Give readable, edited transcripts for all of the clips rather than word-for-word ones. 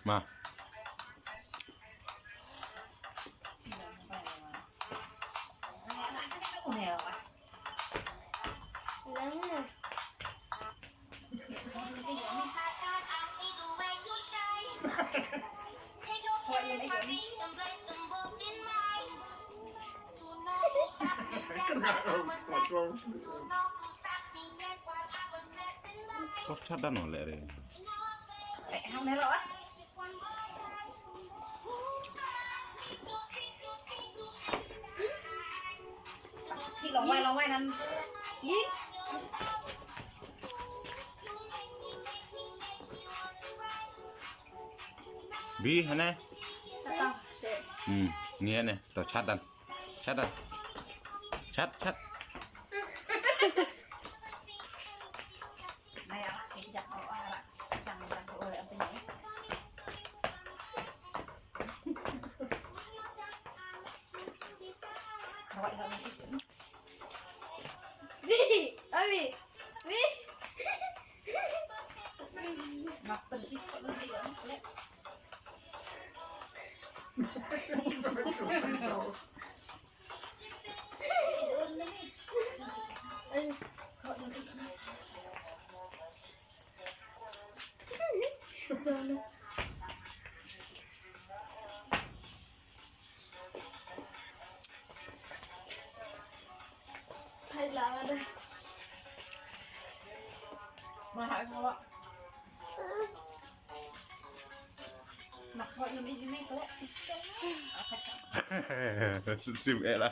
มาก็ชัดด้านหนอเลยห้องไหนหรอที่ลองไว้นั้นยี่บีฮะเนี่ยเงี้ยเนี่ยเราชัดดันชัดไม่อะจะเอาอะไรจังเอาไปไหนเขาไว้เราวิเอาวิมาเป็นที่คนเดียวเลยจอเลยให้ล้างอะไรมาหาเขาอะมาเขายังไม่ก็แล้ว สิบเอ็ดละ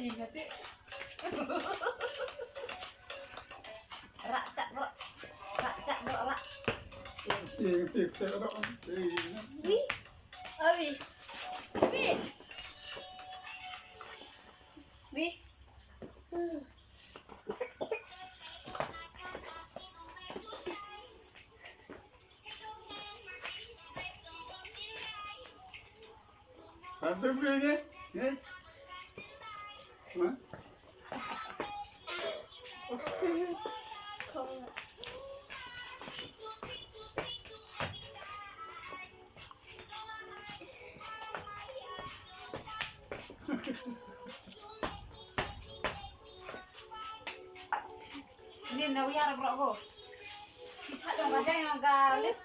อีกนะที่ระจัดละวิเอาวิAda beli ni? Ini nak uyar berapa? Cicak yang ada yang galit.